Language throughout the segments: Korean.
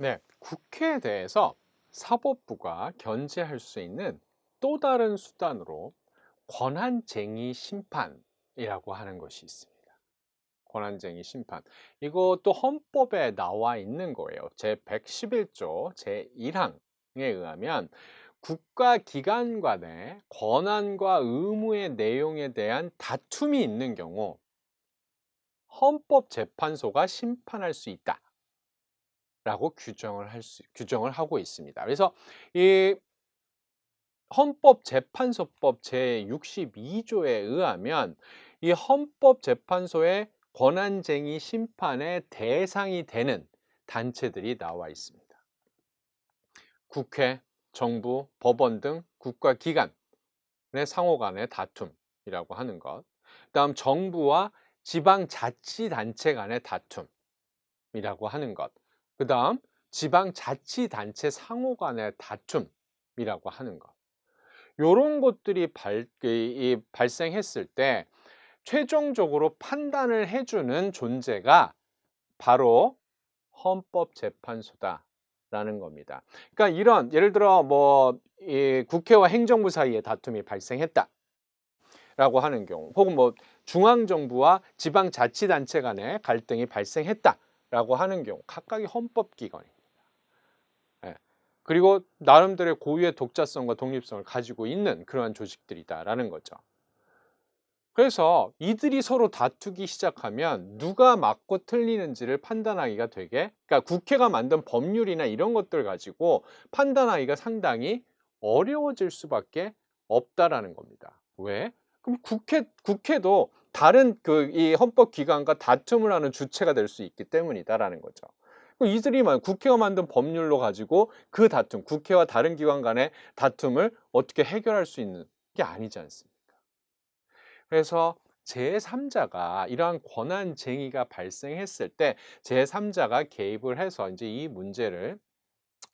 네, 국회에 대해서 사법부가 견제할 수 있는 또 다른 수단으로 권한쟁의 심판이라고 하는 것이 있습니다. 권한쟁의 심판. 이것도 헌법에 나와 있는 거예요. 제111조 제1항에 의하면 국가기관 간의 권한과 의무의 내용에 대한 다툼이 있는 경우 헌법재판소가 심판할 수 있다. 라고 규정을 하고 있습니다. 그래서 이 헌법재판소법 제62조에 의하면 이 헌법재판소의 권한쟁의 심판의 대상이 되는 단체들이 나와 있습니다. 국회, 정부, 법원 등 국가기관의 상호 간의 다툼이라고 하는 것. 그다음 정부와 지방자치단체 간의 다툼이라고 하는 것. 그다음 지방자치단체 상호 간의 다툼이라고 하는 것. 요런 것들이 발생했을 때 최종적으로 판단을 해주는 존재가 바로 헌법재판소다라는 겁니다. 그러니까 이런 예를 들어 이 국회와 행정부 사이에 다툼이 발생했다라고 하는 경우, 혹은 중앙정부와 지방자치단체 간의 갈등이 발생했다라고 하는 경우, 각각의 헌법기관입니다. 예. 그리고 나름대로의 고유의 독자성과 독립성을 가지고 있는 그러한 조직들이다라는 거죠. 그래서 이들이 서로 다투기 시작하면 누가 맞고 틀리는지를 판단하기가 그러니까 국회가 만든 법률이나 이런 것들 가지고 판단하기가 상당히 어려워질 수밖에 없다라는 겁니다. 왜? 그럼 국회도 다른 이 헌법기관과 다툼을 하는 주체가 될 수 있기 때문이다라는 거죠. 그럼 이들이 국회가 만든 법률로 가지고 그 다툼, 국회와 다른 기관 간의 다툼을 어떻게 해결할 수 있는 게 아니지 않습니까? 그래서 제3자가 이러한 권한쟁의가 발생했을 때 제3자가 개입을 해서 이제 이 문제를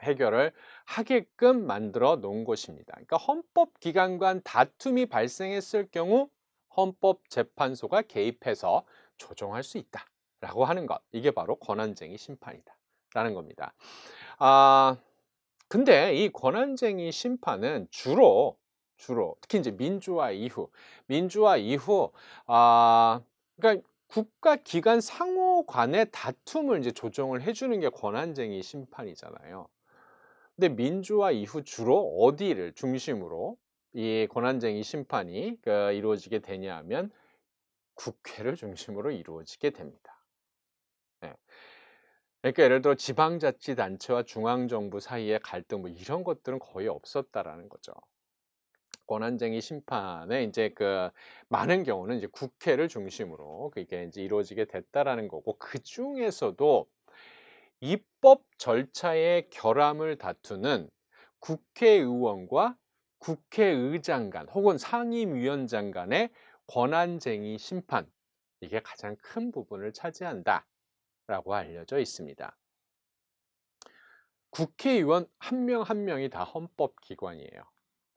해결을 하게끔 만들어 놓은 것입니다. 그러니까 헌법기관 간 다툼이 발생했을 경우 헌법재판소가 개입해서 조정할 수 있다라고 하는 것. 이게 바로 권한쟁의 심판이다라는 겁니다. 아, 근데 이 권한쟁의 심판은 주로 특히 이제 민주화 이후 그러니까 국가기관 상호 간의 다툼을 이제 조정을 해주는 게 권한쟁의 심판이잖아요. 근데 민주화 이후 주로 어디를 중심으로 이 권한쟁의 심판이 이루어지게 되냐 하면 국회를 중심으로 이루어지게 됩니다. 네. 그러니까 예를 들어 지방자치단체와 중앙정부 사이의 갈등 이런 것들은 거의 없었다라는 거죠. 권한쟁의 심판에 이제 많은 경우는 이제 국회를 중심으로 그게 이제 이루어지게 됐다라는 거고, 그중에서도 입법 절차의 결함을 다투는 국회의원과 국회의장 간 혹은 상임위원장 간의 권한쟁의 심판, 이게 가장 큰 부분을 차지한다라고 알려져 있습니다. 국회의원 한 명 한 명이 다 헌법기관이에요.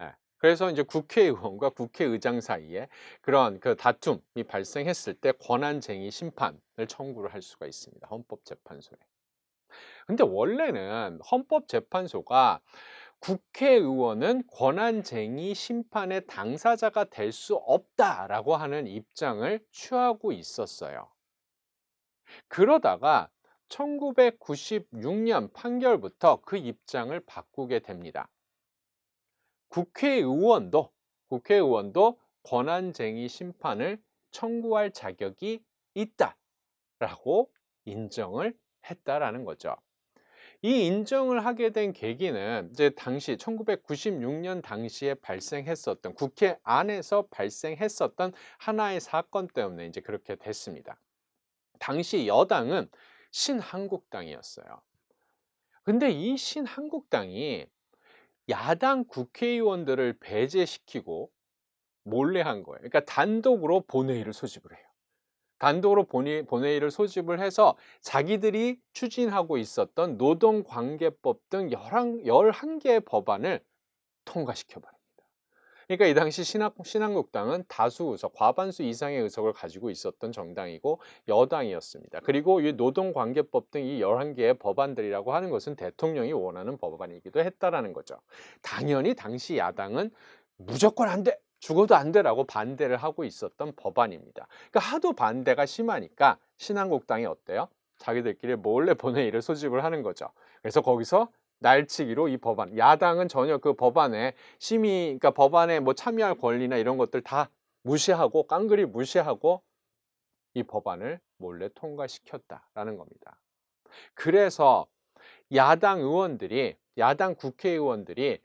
예. 그래서 이제 국회의원과 국회의장 사이에 그런 다툼이 발생했을 때 권한쟁의 심판을 청구를 할 수가 있습니다. 헌법재판소에. 근데 원래는 헌법재판소가 국회의원은 권한쟁의 심판의 당사자가 될 수 없다라고 하는 입장을 취하고 있었어요. 그러다가 1996년 판결부터 그 입장을 바꾸게 됩니다. 국회의원도 권한쟁의 심판을 청구할 자격이 있다라고 인정을 했다라는 거죠. 이 인정을 하게 된 계기는 이제 당시 1996년 당시에 발생했었던 국회 안에서 발생했었던 하나의 사건 때문에 이제 그렇게 됐습니다. 당시 여당은 신한국당이었어요. 근데 이 신한국당이 야당 국회의원들을 배제시키고 몰래 한 거예요. 그러니까 단독으로 본회의를 소집을 해요. 단독으로 본회의를 소집을 해서 자기들이 추진하고 있었던 노동관계법 등 11개의 법안을 통과시켜 버립니다. 그러니까 이 당시 신한국당은 다수 의석, 과반수 이상의 의석을 가지고 있었던 정당이고 여당이었습니다. 그리고 이 노동관계법 등 이 11개의 법안들이라고 하는 것은 대통령이 원하는 법안이기도 했다라는 거죠. 당연히 당시 야당은 무조건 안 돼! 죽어도 안 돼라고 반대를 하고 있었던 법안입니다. 그러니까 하도 반대가 심하니까 신한국당이 어때요? 자기들끼리 몰래 본회의를 소집을 하는 거죠. 그래서 거기서 날치기로 이 법안, 야당은 전혀 그 법안에 그러니까 법안에 뭐 참여할 권리나 이런 것들 다 무시하고 깡그리 무시하고 이 법안을 몰래 통과시켰다라는 겁니다. 그래서 야당 국회의원들이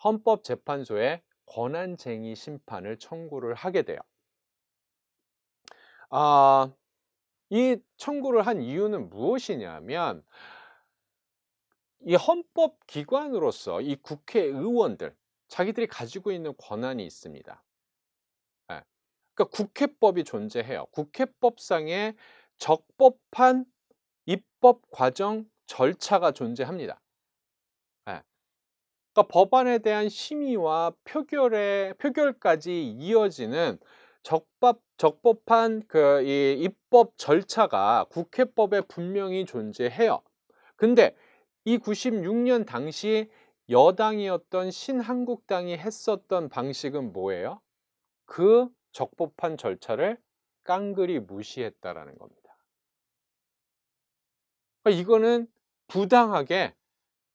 헌법재판소에 권한쟁의 심판을 청구를 하게 돼요. 이 청구를 한 이유는 무엇이냐면 이 헌법기관으로서 이 국회의원들 자기들이 가지고 있는 권한이 있습니다. 예. 그러니까 국회법이 존재해요. 국회법상의 적법한 입법 과정 절차가 존재합니다. 예. 그러니까 법안에 대한 심의와 표결까지 이어지는 적법한 이 입법 절차가 국회법에 분명히 존재해요. 근데 이 96년 당시 여당이었던 신한국당이 했었던 방식은 뭐예요? 그 적법한 절차를 깡그리 무시했다라는 겁니다. 그러니까 이거는 부당하게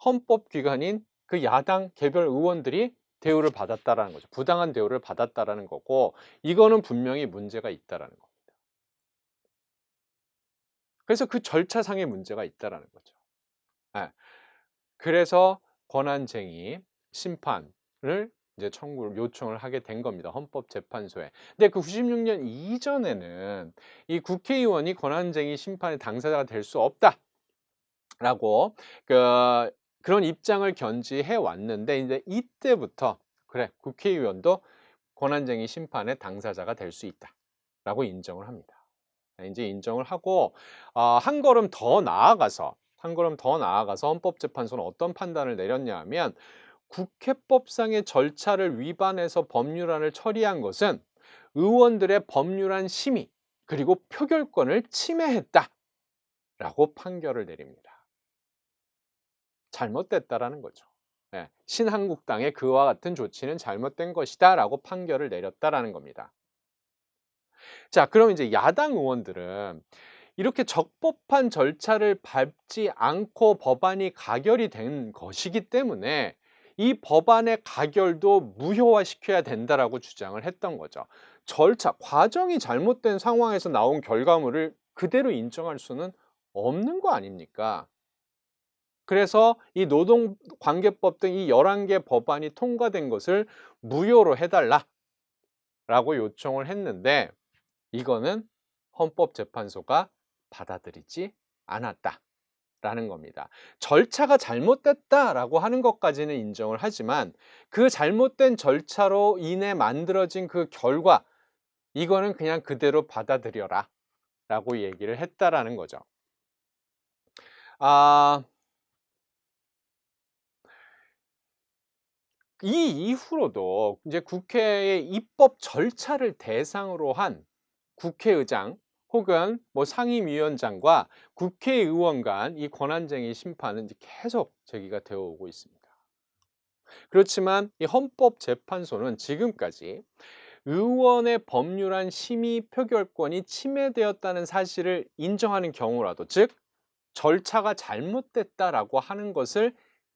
헌법기관인 그 야당 개별 의원들이 대우를 받았다라는 거죠. 부당한 대우를 받았다라는 거고 이거는 분명히 문제가 있다라는 겁니다. 그래서 그 절차상의 문제가 있다라는 거죠. 예. 그래서 권한쟁의 심판을 이제 요청을 하게 된 겁니다. 헌법재판소에. 근데 그 96년 이전에는 이 국회의원이 권한쟁의 심판의 당사자가 될 수 없다라고 그런 입장을 견지해 왔는데 이제 이때부터 그래 국회의원도 권한쟁의 심판의 당사자가 될 수 있다라고 인정을 합니다. 이제 인정을 하고 한 걸음 더 나아가서 헌법재판소는 어떤 판단을 내렸냐 하면 국회법상의 절차를 위반해서 법률안을 처리한 것은 의원들의 법률안 심의 그리고 표결권을 침해했다라고 판결을 내립니다. 잘못됐다라는 거죠. 예, 신한국당의 그와 같은 조치는 잘못된 것이다 라고 판결을 내렸다라는 겁니다. 자, 그럼 이제 야당 의원들은 이렇게 적법한 절차를 밟지 않고 법안이 가결이 된 것이기 때문에 이 법안의 가결도 무효화시켜야 된다라고 주장을 했던 거죠. 과정이 잘못된 상황에서 나온 결과물을 그대로 인정할 수는 없는 거 아닙니까? 그래서 이 노동관계법 등 이 11개 법안이 통과된 것을 무효로 해달라라고 요청을 했는데 이거는 헌법재판소가 받아들이지 않았다라는 겁니다. 절차가 잘못됐다라고 하는 것까지는 인정을 하지만 그 잘못된 절차로 인해 만들어진 그 결과 이거는 그냥 그대로 받아들여라 라고 얘기를 했다라는 거죠. 이 이후로도 이제 국회의 입법 절차를 대상으로 한 국회의장 혹은 뭐 상임위원장과 국회의원 간 이 권한쟁의 심판은 이제 계속 제기가 되어 오고 있습니다. 그렇지만 이 헌법재판소는 지금까지 의원의 법률안 심의 표결권이 침해되었다는 사실을 인정하는 경우라도 즉 절차가 잘못됐다라고 하는 것을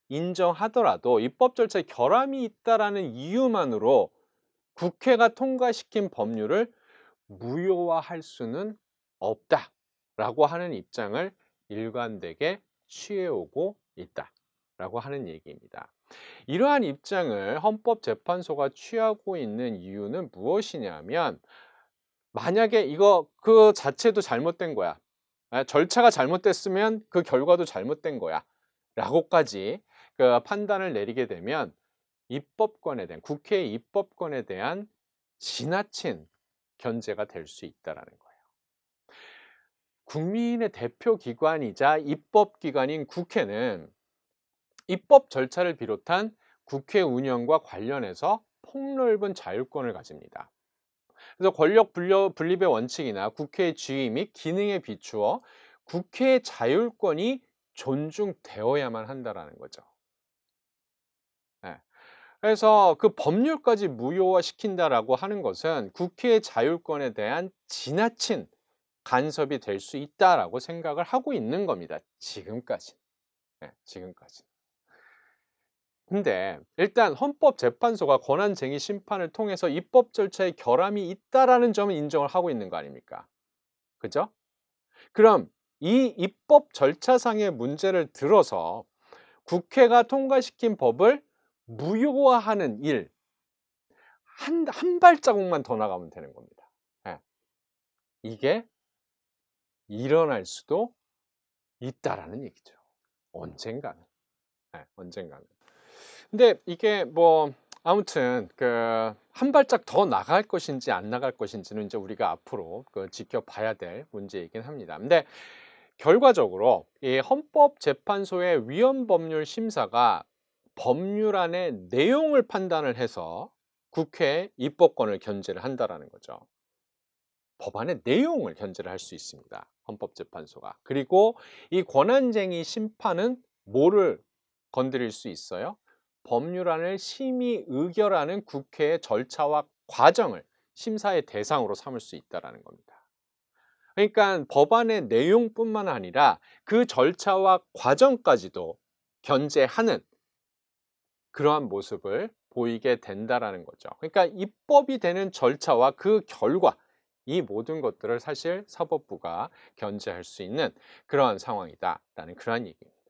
인정하더라도 입법 절차에 결함이 있다라는 이유만으로 국회가 통과시킨 법률을 무효화할 수는 없다라고 하는 입장을 일관되게 취해오고 있다라고 하는 얘기입니다. 이러한 입장을 헌법재판소가 취하고 있는 이유는 무엇이냐면 만약에 이거 그 자체도 잘못된 거야. 절차가 잘못됐으면 그 결과도 잘못된 거야. 라고까지 그 판단을 내리게 되면 국회의 입법권에 대한 지나친 견제가 될 수 있다라는 거예요. 국민의 대표 기관이자 입법기관인 국회는 입법 절차를 비롯한 국회 운영과 관련해서 폭넓은 자율권을 가집니다. 그래서 권력 분립의 원칙이나 국회의 지위 및 기능에 비추어 국회의 자율권이 존중되어야만 한다라는 거죠. 예. 그래서 그 법률까지 무효화시킨다라고 하는 것은 국회의 자율권에 대한 지나친 간섭이 될 수 있다라고 생각을 하고 있는 겁니다. 지금까지. 네, 지금까지. 근데 일단 헌법재판소가 권한쟁의 심판을 통해서 입법 절차에 결함이 있다라는 점은 인정을 하고 있는 거 아닙니까? 그죠? 그럼 이 입법 절차상의 문제를 들어서 국회가 통과시킨 법을 무효화하는 일, 한 발자국만 더 나가면 되는 겁니다. 예. 이게 일어날 수도 있다라는 얘기죠. 언젠가는. 예, 언젠가는. 근데 이게 뭐 아무튼 그 한 발짝 더 나갈 것인지 안 나갈 것인지는 이제 우리가 앞으로 그 지켜봐야 될 문제이긴 합니다. 근데 결과적으로 이 헌법재판소의 위헌법률 심사가 법률안의 내용을 판단을 해서 국회에 입법권을 견제를 한다라는 거죠. 법안의 내용을 견제를 할 수 있습니다. 헌법재판소가. 그리고 이 권한쟁의 심판은 뭐를 건드릴 수 있어요? 법률안을 심의 의결하는 국회의 절차와 과정을 심사의 대상으로 삼을 수 있다는 겁니다. 그러니까 법안의 내용뿐만 아니라 그 절차와 과정까지도 견제하는 그러한 모습을 보이게 된다라는 거죠. 그러니까 입법이 되는 절차와 그 결과, 이 모든 것들을 사실 사법부가 견제할 수 있는 그러한 상황이다라는 그러한 얘기입니다.